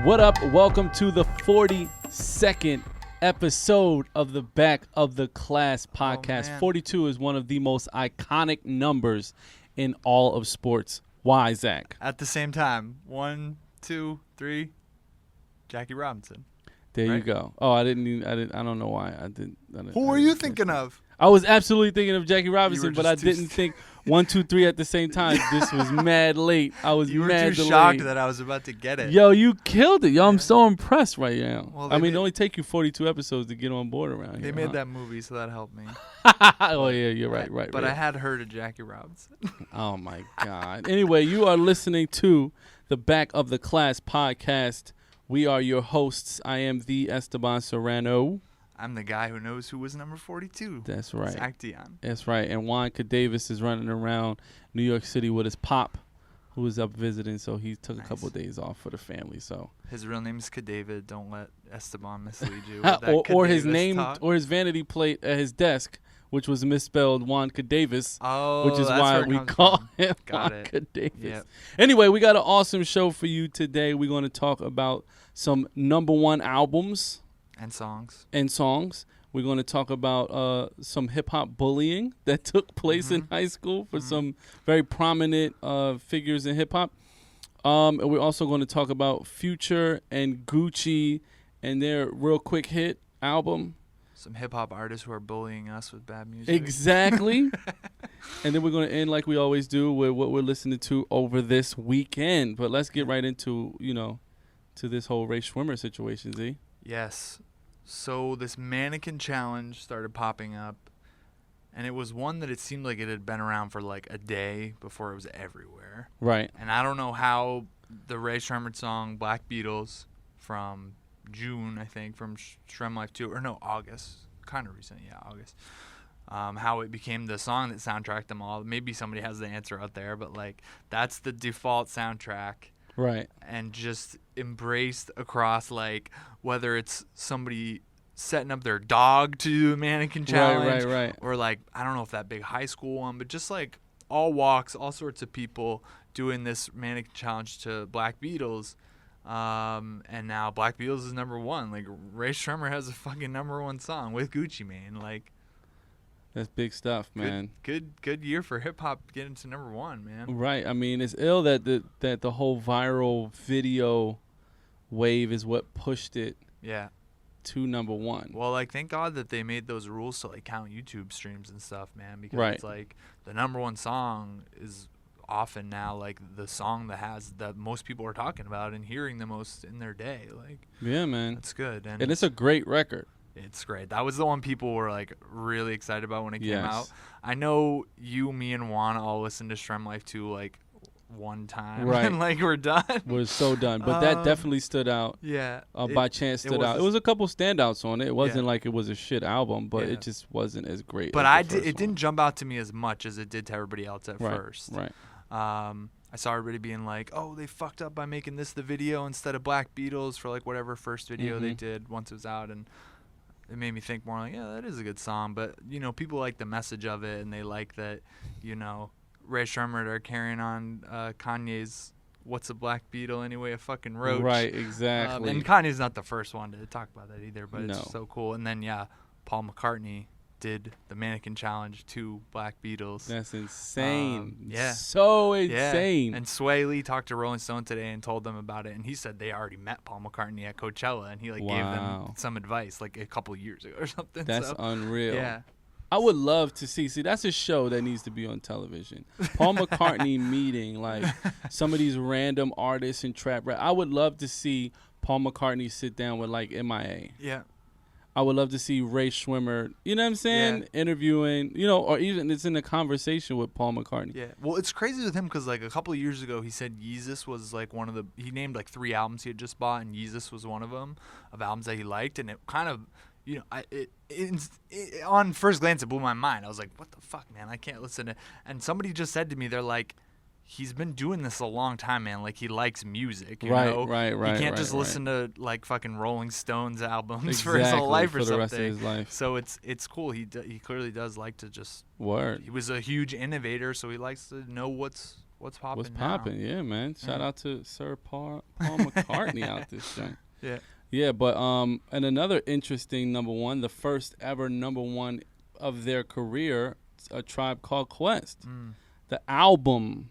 What up? Welcome to the 42nd episode of the Back of the Class podcast. 42 is one of the most iconic numbers in all of sports. Why, Zach? At the same time, 1, 2, 3, Jackie Robinson. There right? you go. Oh, I don't know why. Who were you thinking of? I was absolutely thinking of Jackie Robinson, but I just didn't think 1, 2, 3 at the same time. This was mad late. I was You were mad too delayed. shocked that I was about to get it. Yo, you killed it. Yo, I'm so impressed right now. Well, I mean, it only take you 42 episodes to get on board around They here. made that movie, so that helped me. Oh, yeah, you're right. But right. I had heard of Jackie Robinson. Oh, my God. Anyway, you are listening to the Back of the Class podcast. We are your hosts. I am the Esteban Serrano. I'm the guy who knows who was number 42. That's right. Zach Dion. That's right. And Juan Davis is running around New York City with his pop, who was up visiting, so he took a couple of days off for the family. So his real name is David. Don't let Esteban mislead you. With that or his name talk. or his vanity plate at his desk, which was misspelled Juan Davis, which is that's why where it we comes call from. him Got Juan it. Davis. Yep. Anyway, we got an awesome show for you today. We're going to talk about some number one albums And songs. We're going to talk about some hip-hop bullying that took place in high school for some very prominent figures in hip-hop. And we're also going to talk about Future and Gucci and their real quick hit album. Some hip-hop artists who are bullying us with bad music. Exactly. And then we're going to end like we always do with what we're listening to over this weekend. But let's get right into, to this whole Rae Sremmurd situation, Z. Yes. So this mannequin challenge started popping up, and it was one that it seemed like it had been around for like a day before it was everywhere. Right. And I don't know how the Rae Sremmurd song Black Beetles from June, I think, from Shrem Life 2, or no, August, kind of recent, August, how it became the song that soundtracked them all. Maybe somebody has the answer out there, but like that's the default soundtrack. Right. And just embraced across, like, whether it's somebody setting up their dog to do a mannequin challenge. Right. Or, like, I don't know if that big high school one, but just, like, all walks, all sorts of people doing this mannequin challenge to Black Beatles. And now Black Beatles is number one. Like, Rae Sremmurd has a fucking number one song with Gucci Mane. Like, that's big stuff, man. Good year for hip hop getting to number one, man. Right. I mean, it's ill that the whole viral video wave is what pushed it. Yeah. To number one. Well, like, thank God that they made those rules to like count YouTube streams and stuff, man. Because right. It's like the number one song is often now like the song that most people are talking about and hearing the most in their day. Like, yeah, man, that's good, and it's a great record. It's great. That was the one people were like really excited about when it came yes. out. I know you, me, and Juan all listened to Shrem Life 2 like one time. Right. And like we're done. We're so done. But that definitely stood out. Yeah. By chance stood out. It was a couple standouts on it. It wasn't like it was a shit album, but it just wasn't as great. But as it didn't jump out to me as much as it did to everybody else at first. Right. I saw everybody being like, oh, they fucked up by making this the video instead of Black Beatles for like whatever first video they did once it was out, and it made me think more like, yeah, that is a good song. But, people like the message of it, and they like that, Rae Sremmurd are carrying on Kanye's What's a Black Beetle Anyway, a fucking roach. Right, exactly. And Kanye's not the first one to talk about that either, but no. It's so cool. And then, Paul McCartney did the mannequin challenge to Black Beatles. That's insane. Yeah. So insane. Yeah. And Sway Lee talked to Rolling Stone today and told them about it, and he said they already met Paul McCartney at Coachella, and he gave them some advice like a couple years ago or something. That's unreal. Yeah. I would love to see that's a show that needs to be on television. Paul McCartney meeting like some of these random artists and trap rap. I would love to see Paul McCartney sit down with like MIA. Yeah. I would love to see Rae Sremmurd, you know what I'm saying, interviewing, or even it's in a conversation with Paul McCartney. Yeah. Well, it's crazy with him because like a couple of years ago he said Yeezus was like he named like 3 albums he had just bought, and Yeezus was one of them, of albums that he liked, and it kind of, on first glance it blew my mind. I was like, what the fuck, man? I can't listen to. And somebody just said to me, they're like, he's been doing this a long time, man. Like, he likes music, you know? Right. He can't just listen to, like, fucking Rolling Stones albums for his whole life or something. For the rest of his life. So it's cool. He clearly does like to just... Word. He was a huge innovator, so he likes to know what's what's popping What's now. popping? Yeah, man. Shout out to Sir Paul McCartney out this joint. Yeah. Yeah, but and another interesting number one, the first ever number one of their career, A Tribe Called Quest. The album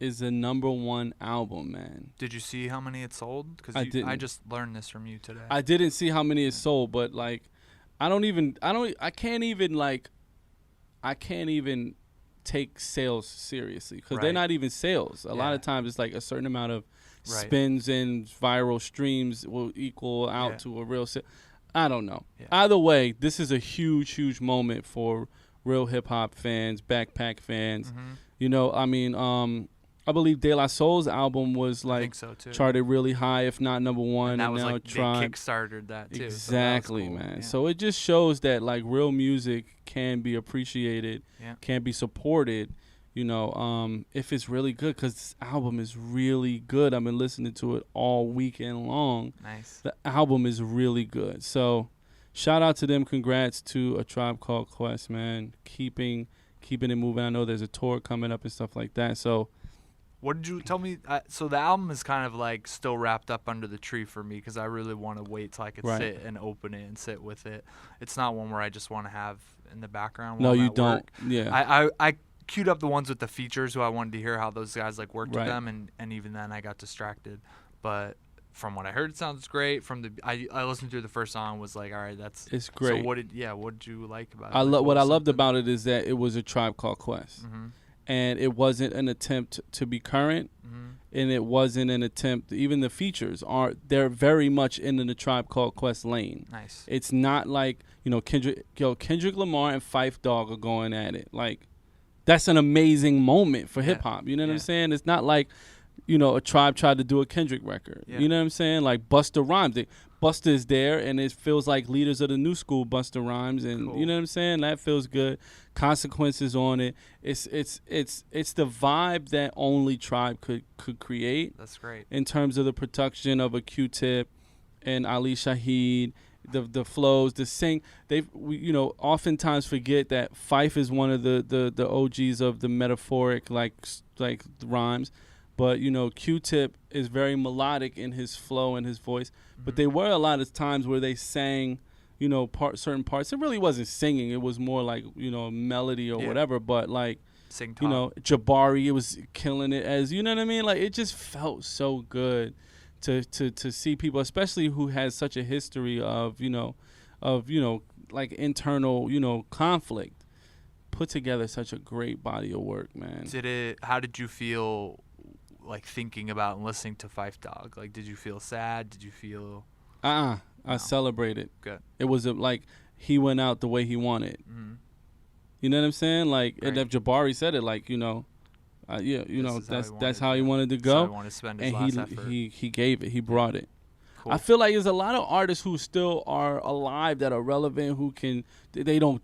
is the number one album, man. Did you see how many it sold? Because I just learned this from you today. I didn't see how many it sold, but like, I can't even take sales seriously because they're not even sales. A lot of times it's like a certain amount of spins and viral streams will equal out to a real sale. I don't know. Yeah. Either way, this is a huge moment for real hip hop fans, backpack fans. You know, I mean, I believe De La Soul's album was like charted really high, if not number one. And that was now like Tribe. they kickstarted that too. Exactly, so that was cool. man. Yeah. So it just shows that like real music can be appreciated, can be supported. You know, if it's really good, because this album is really good. I've been listening to it all weekend long. Nice. The album is really good. So shout out to them. Congrats to A Tribe Called Quest, man. Keeping it moving. I know there's a tour coming up and stuff like that. So what did you tell me? So the album is kind of like still wrapped up under the tree for me because I really want to wait till I could sit and open it and sit with it. It's not one where I just want to have in the background. No, you don't. Work. Yeah. I queued up the ones with the features who I wanted to hear how those guys like worked with them, and even then I got distracted. But from what I heard, it sounds great. I listened through the first song, was like, all right, it's great. So what did you like about it? What I loved about it is that it was A Tribe Called Quest, and it wasn't an attempt to be current, and it wasn't an attempt. Even the features they're very much in the Tribe Called Quest lane. Nice. It's not like Kendrick Lamar and Phife Dawg are going at it. Like, that's an amazing moment for hip hop. You know what I'm saying? It's not like, a Tribe tried to do a Kendrick record. You know what I'm saying? Like Busta Rhymes. Busta is there, and it feels like leaders of the new school Busta Rhymes, and you know what I'm saying? That feels good. Consequences on it. It's the vibe that only Tribe could create. That's great. In terms of the production of a Q-Tip and Ali Shaheed, the flows, the sing. We oftentimes forget that Phife is one of the OGs of the metaphoric like rhymes. But, Q-Tip is very melodic in his flow and his voice. But there were a lot of times where they sang, certain parts. It really wasn't singing. It was more like, melody or whatever. But, like, sing talk. Jabari, it was killing it as, you know what I mean? Like, it just felt so good to see people, especially who has such a history of, like internal, conflict, put together such a great body of work, man. How did you feel like thinking about and listening to Phife Dawg? Like, did you feel sad? Did you feel I celebrated. Good. It was like he went out the way he wanted. You know what I'm saying? Like, and if Jabari said it, like, that's how he wanted to go. So he wanted to spend his last effort. He gave it. He brought it. Cool. I feel like there's a lot of artists who still are alive that are relevant who can they don't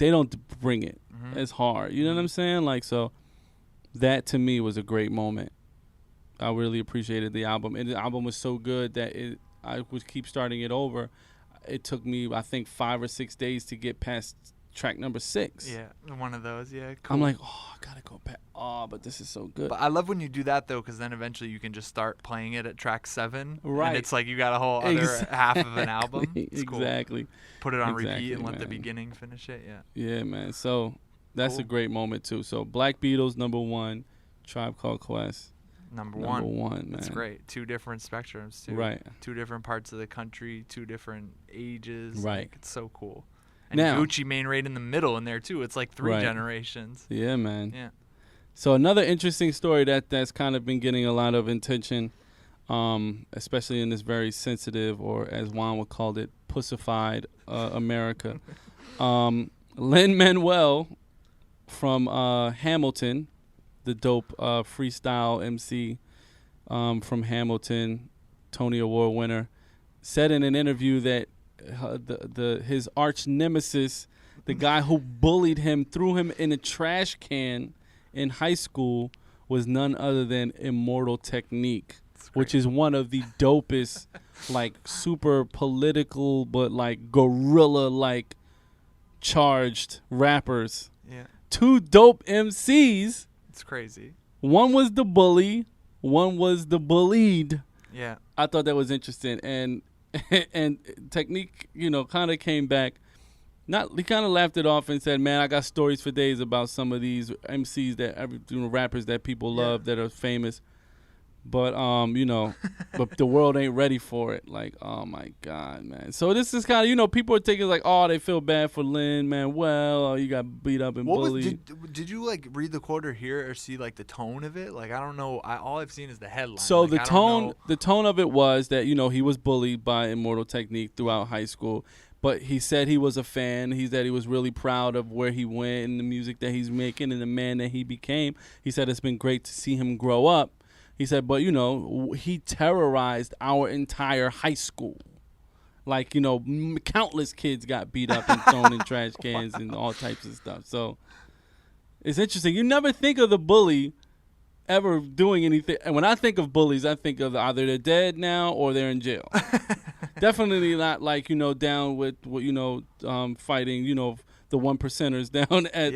bring it as hard. You know what I'm saying? Like, so that to me was a great moment. I really appreciated the album, and the album was so good that I would keep starting it over. It took me, I think, 5 or 6 days to get past track number 6. Yeah, one of those. Yeah, cool. I'm like, I gotta go back. But this is so good. But I love when you do that though, because then eventually you can just start playing it at track 7. Right. And it's like you got a whole other half of an album. It's exactly. Cool. Put it on repeat and let the beginning finish it. Yeah. Yeah, man. So that's a great moment too. So Black Beatles number 1, Tribe Called Quest. Number one, man. That's great. 2 different spectrums, too. Right. 2 different parts of the country, 2 different ages. Right. Like, it's so cool. And now, Gucci Mane right in the middle in there, too. It's like 3 generations. Yeah, man. Yeah. So another interesting story that's kind of been getting a lot of attention, especially in this very sensitive, or as Juan would call it, pussified America. Lin-Manuel from Hamilton, the dope freestyle MC from Hamilton, Tony Award winner, said in an interview that his arch nemesis, the guy who bullied him, threw him in a trash can in high school, was none other than Immortal Technique, which is one of the dopest, like, super political but like guerrilla like charged rappers. Yeah. 2 dope MCs. It's crazy. One was the bully, one was the bullied. Yeah. I thought that was interesting, and and Technique, kind of came back. He kind of laughed it off and said, "Man, I got stories for days about some of these MCs rappers that people love that are famous, but but the world ain't ready for it." Like, oh my God, man. So this is kind of people are taking like, oh, they feel bad for Lin-Manuel. You got beat up and bullied. Did you like read the quote or hear or see like the tone of it? Like, I don't know. All I've seen is the headline. So like, the tone of it was that he was bullied by Immortal Technique throughout high school. But he said he was a fan. He said he was really proud of where he went and the music that he's making and the man that he became. He said it's been great to see him grow up. He said, but, he terrorized our entire high school. Like, countless kids got beat up and thrown in trash cans and all types of stuff. So it's interesting. You never think of the bully ever doing anything. And when I think of bullies, I think of either they're dead now or they're in jail. Definitely not like, down with, fighting, the one percenters down at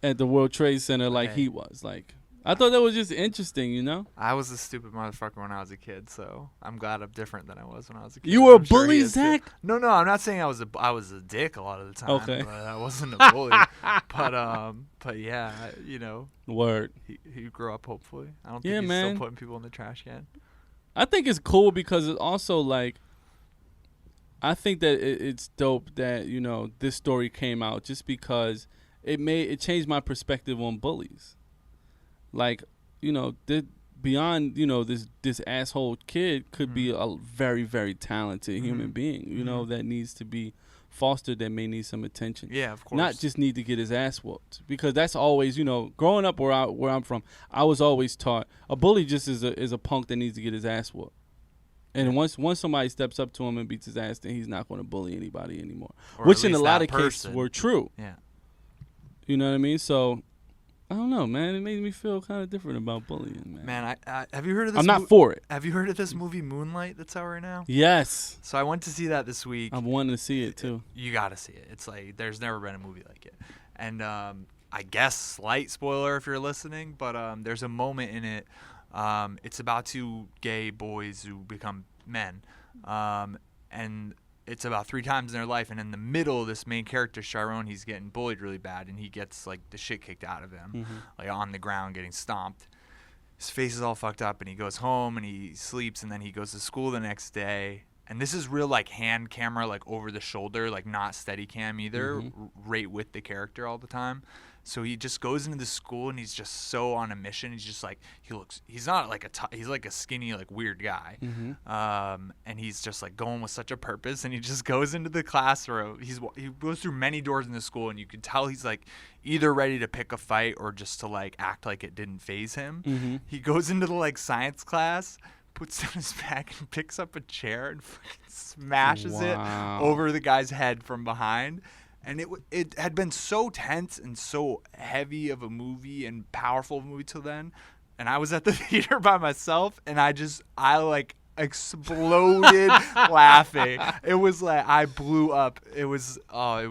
at the World Trade Center like he was. Like, I thought that was just interesting, I was a stupid motherfucker when I was a kid, so I'm glad I'm different than I was when I was a kid. You were a bully, Zach? No, I'm not saying I was a dick a lot of the time. Okay. But I wasn't a bully. but yeah, Word. He grew up, hopefully. I don't think he's still putting people in the trash can. I think it's cool because it's also like, I think that it's dope that, this story came out just because it changed my perspective on bullies. Like, beyond, this asshole kid could be a very, very talented human being, that needs to be fostered, that may need some attention. Yeah, of course. Not just need to get his ass whooped. Because that's always, growing up where I'm from, I was always taught a bully just is a punk that needs to get his ass whooped. And once somebody steps up to him and beats his ass, then he's not going to bully anybody anymore. Or which in a lot of cases were true. Yeah. You know what I mean? So I don't know, man. It made me feel kind of different about bullying, man. Man, I have you heard of this? I'm not for it. Have you heard of this movie Moonlight that's out right now? Yes. So I went to see that this week. I'm wanting to see it too. You got to see it. It's like there's never been a movie like it. And I guess slight spoiler if you're listening, but there's a moment in it. It's about two gay boys who become men, and it's about 3 times in their life, and in the middle, this main character, Chiron, he's getting bullied really bad, and he gets, like, the shit kicked out of him, like, on the ground getting stomped. His face is all fucked up, and he goes home, and he sleeps, and then he goes to school the next day, and this is real, like, hand camera, like, over the shoulder, like, not steady cam either, right with the character all the time. So he just goes into the school and he's just so on a mission. He's just like, he's not like he's like a skinny, like weird guy. And he's just like going with such a purpose, and he just goes into the classroom. He goes through many doors in the school, and you can tell he's like either ready to pick a fight or just to like act like it didn't faze him. He goes into the like science class, puts down his back and picks up a chair and fucking smashes it over the guy's head from behind. And it had been so tense and so heavy of a movie and powerful of a movie till then. And I was at the theater by myself, and I like exploded laughing. It was like I blew up. It was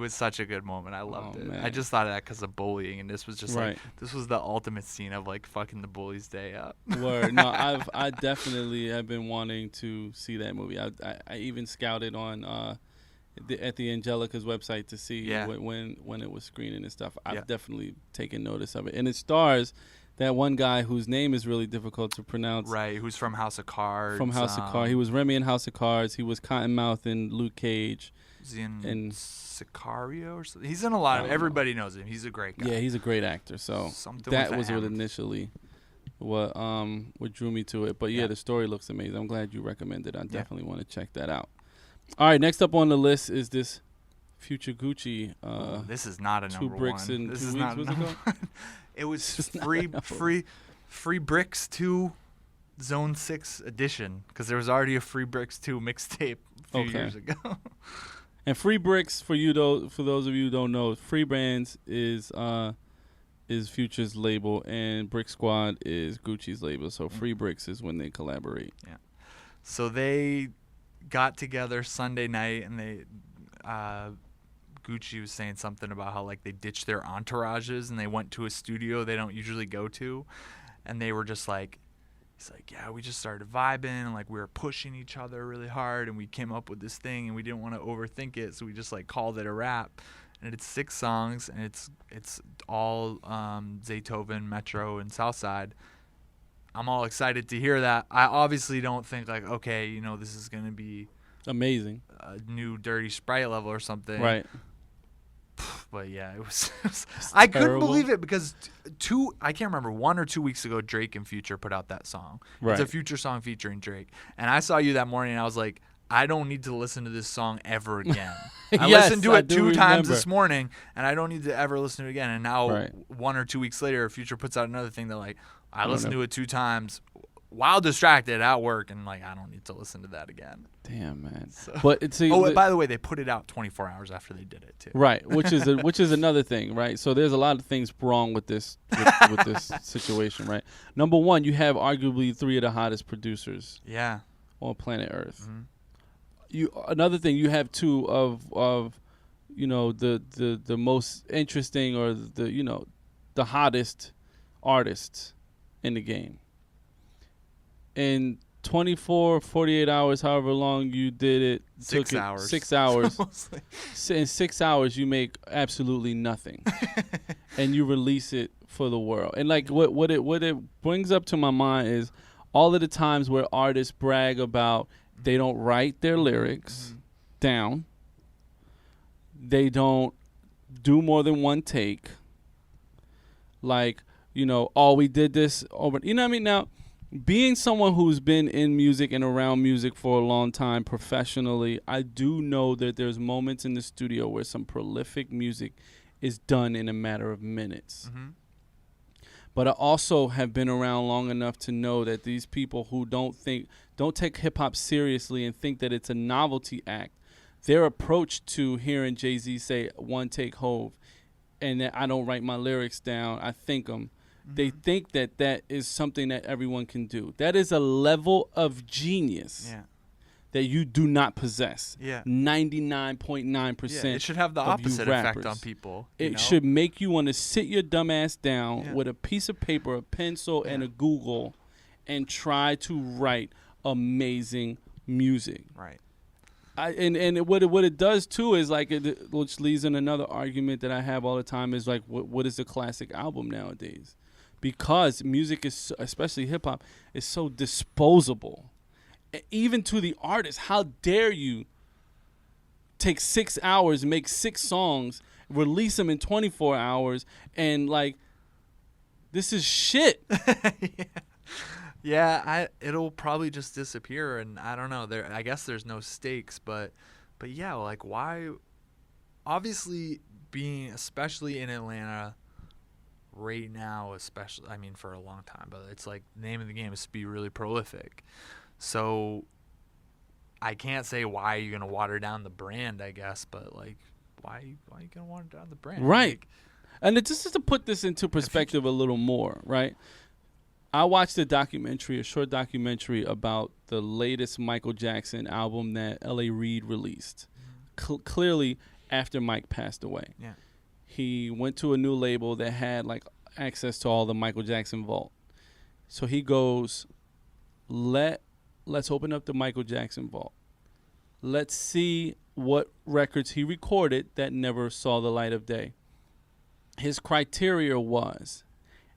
such a good moment. I loved it. Man. I just thought of that because of bullying, and this was just like this was the ultimate scene of like fucking the bully's day up. Word. No, I definitely have been wanting to see that movie. I even scouted on at the Angelica's website to see when it was screening and stuff. I've definitely taken notice of it, and it stars that one guy whose name is really difficult to pronounce. Right, who's from House of Cards. From House of Cards. He was Remy in House of Cards. He was Cottonmouth in Luke Cage. Is he in Sicario or something? He's in a lot of. Everybody knows him. He's a great guy. Yeah, he's a great actor. So that was what initially what drew me to it. But yeah, the story looks amazing. I'm glad you recommended it. I definitely want to check that out. All right, next up on the list is this Future Gucci. This is not a number 2 bricks one. in This 2 is weeks. not a number one. It was free Bricks 2 Zone 6 edition, because there was already a Free Bricks 2 mixtape a few years ago. And Free Bricks, for those of you who don't know, Free Brands is Future's label, and Brick Squad is Gucci's label. So Free Bricks is when they collaborate. Yeah. So they got together Sunday night, and they Gucci was saying something about how like they ditched their entourages and they went to a studio they don't usually go to, and they were just like, he's like, yeah, we just started vibing and like we were pushing each other really hard and we came up with this thing and we didn't want to overthink it, so we just like called it a rap. And it's 6 songs and it's all Zaytoven, Metro, and Southside. I'm all excited to hear that. I obviously don't think like, okay, you know, this is gonna be amazing, a new Dirty Sprite level or something, right? But yeah, it was I couldn't believe it because I can't remember, 1 or 2 weeks ago, Drake and Future put out that song. Right. It's a Future song featuring Drake, and I saw you that morning and I was like, I don't need to listen to this song ever again. I Yes, listened to it 2 times remember. this morning, and I don't need to ever listen to it again. And now, Right. 1 or 2 weeks later, Future puts out another thing that like, I listened to it 2 times while distracted at work, and like, I don't need to listen to that again. Damn, man. So. But it's By the way, they put it out 24 hours after they did it too. Right, which is another thing, right? So there's a lot of things wrong with this with this situation, right? Number one, you have arguably 3 of the hottest producers, Yeah, on planet Earth. Mm-hmm. Another thing, you have 2 of you know the most interesting or the hottest artists in the game. In 24, 48 hours, however long you did it, 6 hours. 6 hours. In 6 hours, you make absolutely nothing, and you release it for the world. And like what it brings up to my mind is all of the times where artists brag about they don't write their lyrics down, they don't do more than 1 take. Like, oh, we did this over. You know what I mean? Now, being someone who's been in music and around music for a long time professionally, I do know that there's moments in the studio where some prolific music is done in a matter of minutes. Mm-hmm. But I also have been around long enough to know that these people who don't take hip-hop seriously and think that it's a novelty act, their approach to hearing Jay-Z say 1 take Hove and that I don't write my lyrics down, I think them. Mm-hmm. They think that is something that everyone can do. That is a level of genius that you do not possess. Yeah. 99.9%. Yeah, it should have the opposite effect on people. It should make you want to sit your dumb ass down with a piece of paper, a pencil, and a Google and try to write amazing music. Right. And what it does too is like which leads in another argument that I have all the time is like what is a classic album nowadays? Because music is, especially hip hop, is so disposable. Even to the artist, how dare you take 6 hours, make 6 songs, release them in 24 hours, and like, this is shit. Yeah, it'll probably just disappear, and I don't know. I guess there's no stakes, but yeah, like why? Obviously, being especially in Atlanta right now, especially, I mean, for a long time, but it's like the name of the game is to be really prolific. So I can't say why you're gonna water down the brand, I guess, but like why are you gonna water down the brand? Right. Like, and just to put this into perspective a little more, right? I watched a short documentary about the latest Michael Jackson album that L.A. Reid released. Clearly after Mike passed away. Yeah. He went to a new label that had like access to all the Michael Jackson vault. So he goes, let's open up the Michael Jackson vault. Let's see what records he recorded that never saw the light of day. His criteria was,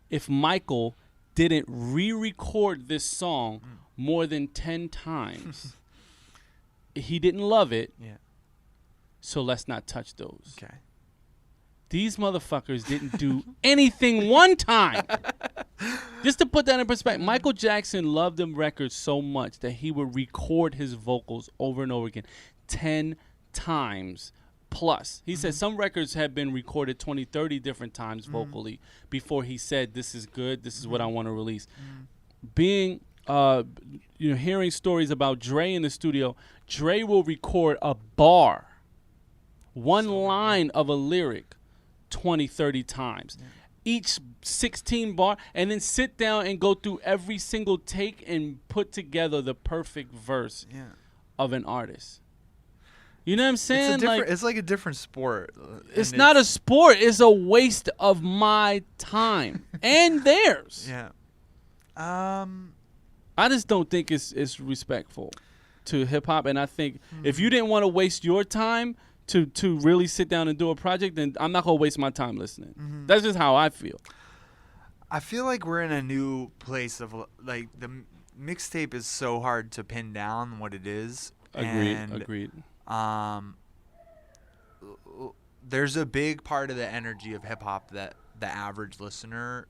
if Michael didn't re-record this song more than 10 times, he didn't love it, so let's not touch those. Okay. These motherfuckers didn't do anything 1 time. Just to put that in perspective, Michael Jackson loved them records so much that he would record his vocals over and over again 10 times plus. He said some records have been recorded 20, 30 different times vocally before he said, this is good, this is what I want to release. Being, hearing stories about Dre in the studio, Dre will record a bar, 1 line of a lyric, 20, 30 times. Yeah. Each 16 bar, and then sit down and go through every single take and put together the perfect verse of an artist. You know what I'm saying? It's like a different sport. It's not a sport. It's a waste of my time and theirs. Yeah. I just don't think it's respectful to hip hop, and I think if you didn't want to waste your time to really sit down and do a project, then I'm not gonna waste my time listening. That's just how I feel. I feel like we're in a new place of like the mixtape is so hard to pin down what it is. Agreed. There's a big part of the energy of hip hop that the average listener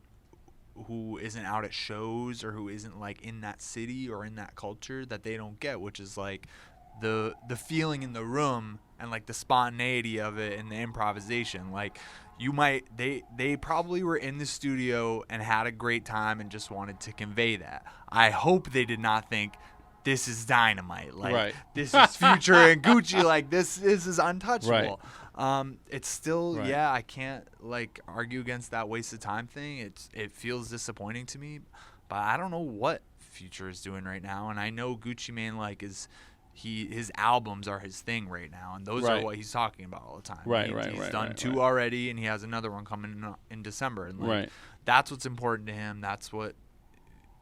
who isn't out at shows or who isn't like in that city or in that culture that they don't get, which is like the feeling in the room and like the spontaneity of it and the improvisation. Like they probably were in the studio and had a great time and just wanted to convey that. I hope they did not think this is dynamite. Like this is Future and Gucci. Like this is untouchable. It's still I can't like argue against that waste of time thing. It feels disappointing to me, but I don't know what Future is doing right now. And I know Gucci Mane like his albums are his thing right now, and those are what he's talking about all the time. He's done two already, and he has another one coming in December. And like that's what's important to him. That's what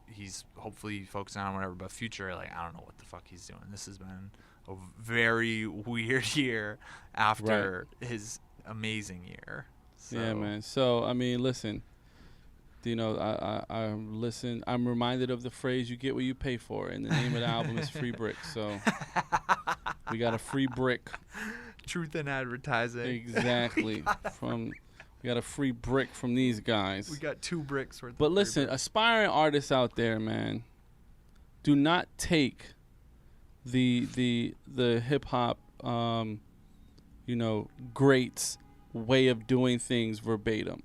he's hopefully focusing on, whatever. But Future, like, I don't know what the fuck he's doing. This has been a very weird year after his amazing year. So. Yeah, man. So I mean, listen, you know, I'm reminded of the phrase "you get what you pay for," and the name of the album is Free Brick. So we got a free brick. Truth in advertising. Exactly. We got a free brick from these guys. We got 2 bricks worth. But listen, aspiring artists out there, man, do not take the hip hop, greats way of doing things verbatim.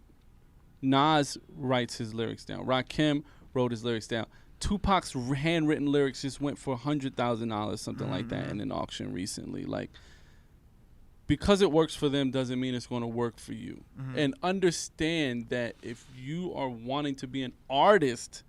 Nas writes his lyrics down. Rakim wrote his lyrics down. Tupac's handwritten lyrics just went for $100,000, something like that, in an auction recently. Like, because it works for them doesn't mean it's going to work for you. And understand that if you are wanting to be an artist,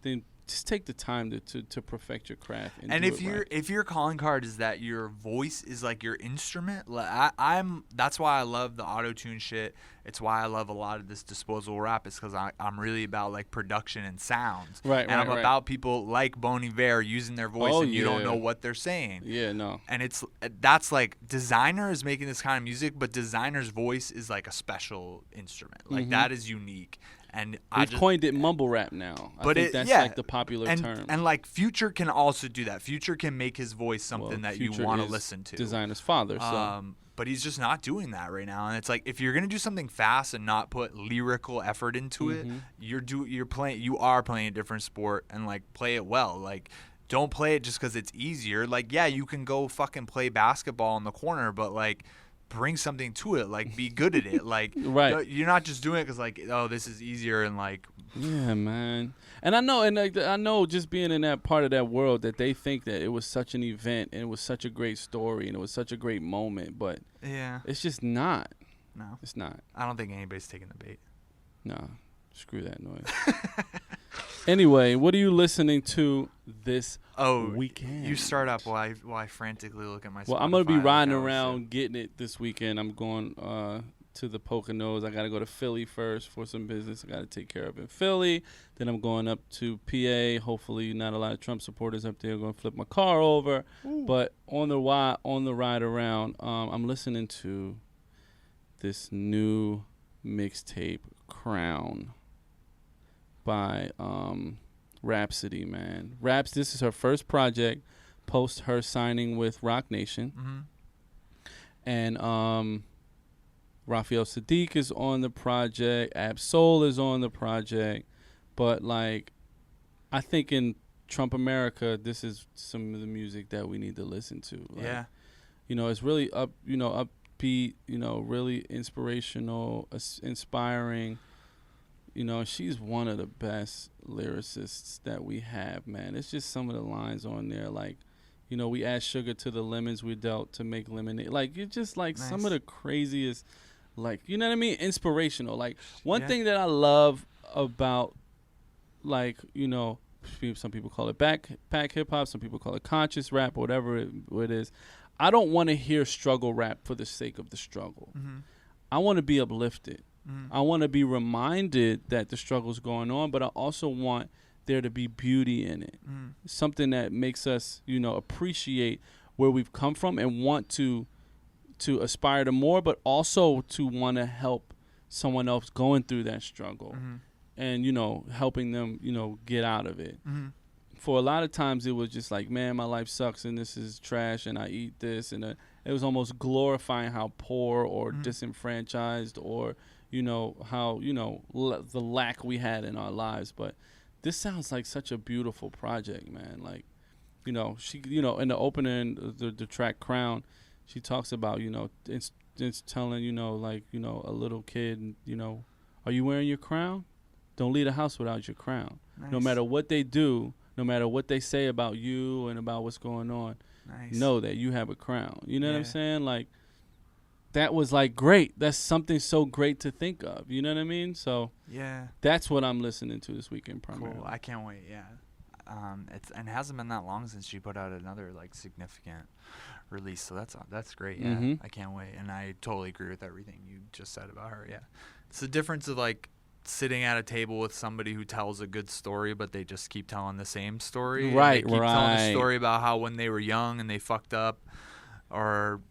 then just take the time to perfect your craft. And if your calling card is that your voice is like your instrument, that's why I love the auto-tune shit. It's why I love a lot of this disposable rap. Is because I'm really about like production and sounds. I'm about people like Bon Iver using their voice and you don't know what they're saying. And that's like Designer is making this kind of music, but Designer's voice is like a special instrument. Like that is unique. And we coined it mumble rap now. I think that's like the popular term. And like Future can also do that. Future can make his voice something that you want to listen to. Designer's father. But he's just not doing that right now. And it's like, if you're gonna do something fast and not put lyrical effort into it, you are playing a different sport, and like play it well. Like, don't play it just because it's easier. Like, yeah, you can go fucking play basketball in the corner, but like, bring something to it. Like, be good at it. Like, you're not just doing it because like, oh, this is easier, and like, yeah, man. And I know just being in that part of that world that they think that it was such an event and it was such a great story and it was such a great moment, but it's just not. No, it's not. I don't think anybody's taking the bait. No, screw that noise. Anyway, what are you listening to this weekend? You start up while I frantically look at my Spotify. Well, I'm going to be riding around getting it this weekend. I'm going to the Poconos. I got to go to Philly first for some business I got to take care of in Philly. Then I'm going up to PA. Hopefully not a lot of Trump supporters up there. I'm going to flip my car over. Ooh. But on the ride around, I'm listening to this new mixtape, Crown, by Rhapsody, man. This is her first project post her signing with Roc Nation. And Raphael Sadiq is on the project. Ab-Soul is on the project. But like, I think in Trump America, this is some of the music that we need to listen to. Like, it's really upbeat, really inspirational, inspiring. She's one of the best lyricists that we have, man. It's just some of the lines on there, like, we add sugar to the lemons we dealt to make lemonade. Like, it's just like some of the craziest, like, you know what I mean? Inspirational. Like, one thing that I love about, like, some people call it back hip hop, some people call it conscious rap, whatever it is. I don't want to hear struggle rap for the sake of the struggle. Mm-hmm. I want to be uplifted. Mm-hmm. I want to be reminded that the struggle's going on, but I also want there to be beauty in it. Mm-hmm. Something that makes us, appreciate where we've come from and want to aspire to more, but also to want to help someone else going through that struggle Mm-hmm. and, helping them, get out of it. Mm-hmm. For a lot of times it was just like, man, my life sucks and this is trash and I eat this. And it was almost glorifying how poor or disenfranchised or, how, the lack we had in our lives. But this sounds like such a beautiful project, man. Like, she, in the opening, the track Crown, she talks about, it's telling, a little kid, are you wearing your crown? Don't leave the house without your crown. Nice. No matter what they do, no matter what they say about you and about what's going on, Nice. know that you have a crown. You know what I'm Yeah. saying? Like, that was like great. That's something so great to think of. You know what I mean? So Yeah. that's what I'm listening to this weekend primarily. Cool. I can't wait. Yeah. It hasn't been that long since she put out another like significant release, so that's great. Yeah, Mhm. I can't wait, and I totally agree with everything you just said about her. Yeah, it's the difference of like sitting at a table with somebody who tells a good story, but they just keep telling the same story. and Right, they keep telling a right. story about how when they were young and they fucked up, or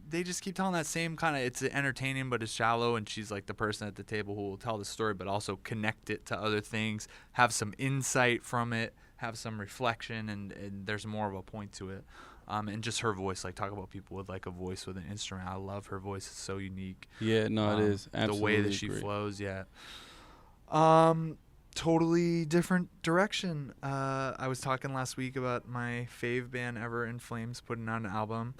they just keep telling that same kind of, it's entertaining but it's shallow, and she's like the person at the table who will tell the story but also connect it to other things, have some insight from it, have some reflection, and there's more of a point to it. And just her voice, like talk about people with like a voice with an instrument. I love her voice. It's so unique. Yeah, no, it is. Absolutely the way that she agree. flows, yeah. Totally different direction. I was talking last week about my fave band ever, In Flames, putting out an album.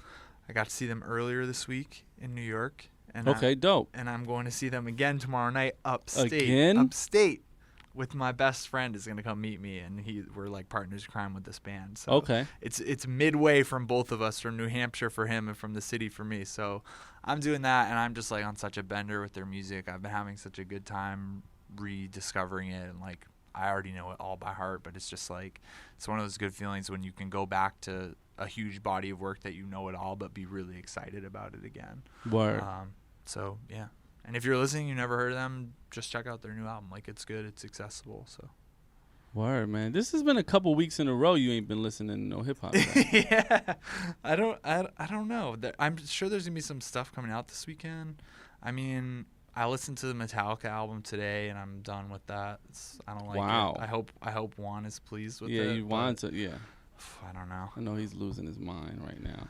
I got to see them earlier this week in New York. And Okay, dope. and I'm going to see them again tomorrow night upstate. Again? Upstate. With my best friend is going to come meet me, and we're like partners in crime with this band. So Okay. it's midway from both of us, from New Hampshire for him and from the city for me. So I'm doing that, and I'm just like on such a bender with their music. I've been having such a good time rediscovering it, and like I already know it all by heart, but it's just like it's one of those good feelings when you can go back to a huge body of work that you know it all, but be really excited about it again. Word. So yeah. And if you're listening, you never heard of them, just check out their new album. Like, it's good, it's accessible. So. Word, man. This has been a couple weeks in a row you ain't been listening to no hip hop. Yeah, I don't know. I'm sure there's gonna be some stuff coming out this weekend. I mean, I listened to the Metallica album today, and I'm done with that. I don't like Wow. it. I hope Juan is pleased with it. Yeah, you want to. Yeah. I don't know. I know he's losing his mind right now.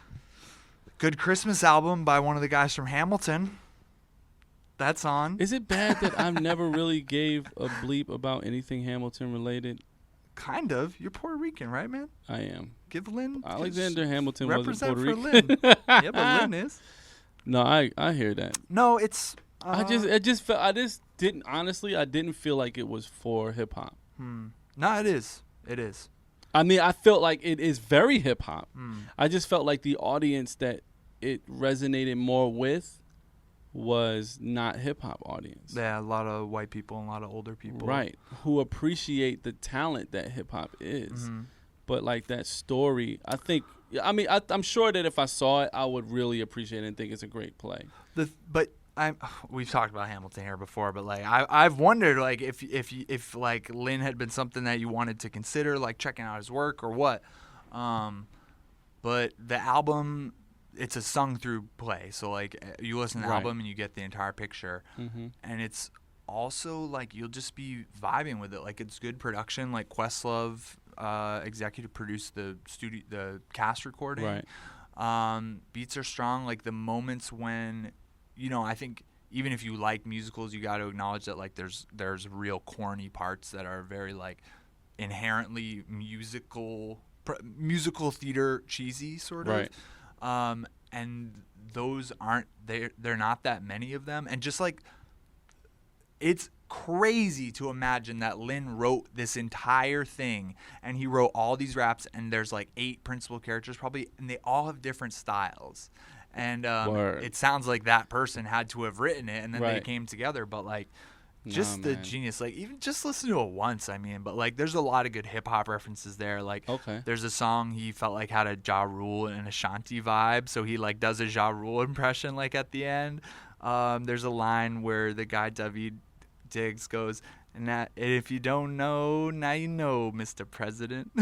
Good Christmas album by one of the guys from Hamilton. That's on. Is it bad that I've never really gave a bleep about anything Hamilton related? Kind of. You're Puerto Rican, right, man? I am. Give Lin. Alexander Hamilton wasn't represent Puerto for Rican. Lin. Yeah, but Lin is. No, I hear that. No, it's. I didn't feel like it was for hip hop. No, it is. It is. I mean, I felt like it is very hip hop. Hmm. I just felt like the audience that it resonated more with was not hip hop audience. Yeah, a lot of white people and a lot of older people. Right. Who appreciate the talent that hip hop is. But like that story, I'm sure that if I saw it, I would really appreciate it and think it's a great play. We've talked about Hamilton here before, but like I've wondered like if like Lin had been something that you wanted to consider, like checking out his work or what. But the album, it's a sung through play, so like you listen to the album and you get the entire picture, and it's also like you'll just be vibing with it. Like it's good production. Like Questlove executive produced the cast recording. Right. Beats are strong. Like the moments when, I think even if you like musicals, you got to acknowledge that like there's real corny parts that are very like inherently musical theater cheesy sort of. Right. And those aren't they're not that many of them, and just like it's crazy to imagine that Lin wrote this entire thing and he wrote all these raps, and there's like 8 principal characters probably, and they all have different styles, and it sounds like that person had to have written it and then they came together. But like Just the genius. Like, even just listen to it once, I mean. But, like, there's a lot of good hip-hop references there. Like, there's a song he felt like had a Ja Rule and Ashanti vibe. So he, like, does a Ja Rule impression, like, at the end. There's a line where the guy, W. Diggs, goes, and if you don't know, now you know, Mr. President.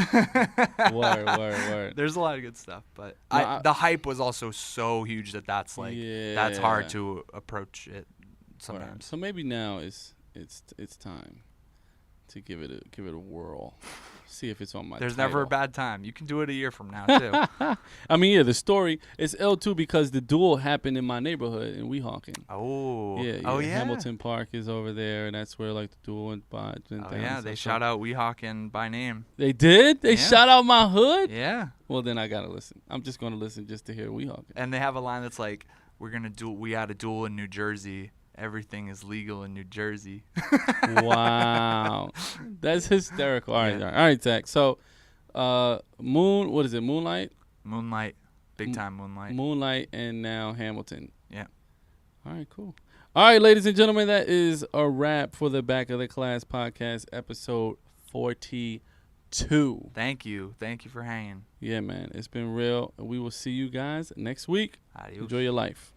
Word. There's a lot of good stuff. But the hype was also so huge that's, like, that's hard to approach it sometimes. Word. So maybe now it's time to give it a whirl. See if it's on my There's title. never a bad time. You can do it a year from now, too. I mean, yeah, the story is L2 because the duel happened in my neighborhood in Weehawken. Oh. Yeah. Oh, yeah. Hamilton Park is over there, and that's where, like, the duel went by. Oh, yeah. They shout out Weehawken by name. They did? They shout out my hood? Yeah. Well, then I got to listen. I'm just going to listen just to hear Weehawken. And they have a line that's like, we had a duel in New Jersey. Everything is legal in New Jersey. Wow. That's hysterical. All right, Zach. So, what is it? Moonlight? Moonlight. Big time Moonlight. Moonlight and now Hamilton. Yeah. All right, cool. All right, ladies and gentlemen, that is a wrap for the Back of the Class podcast, episode 42. Thank you. Thank you for hanging. Yeah, man. It's been real. We will see you guys next week. Adios. Enjoy your life.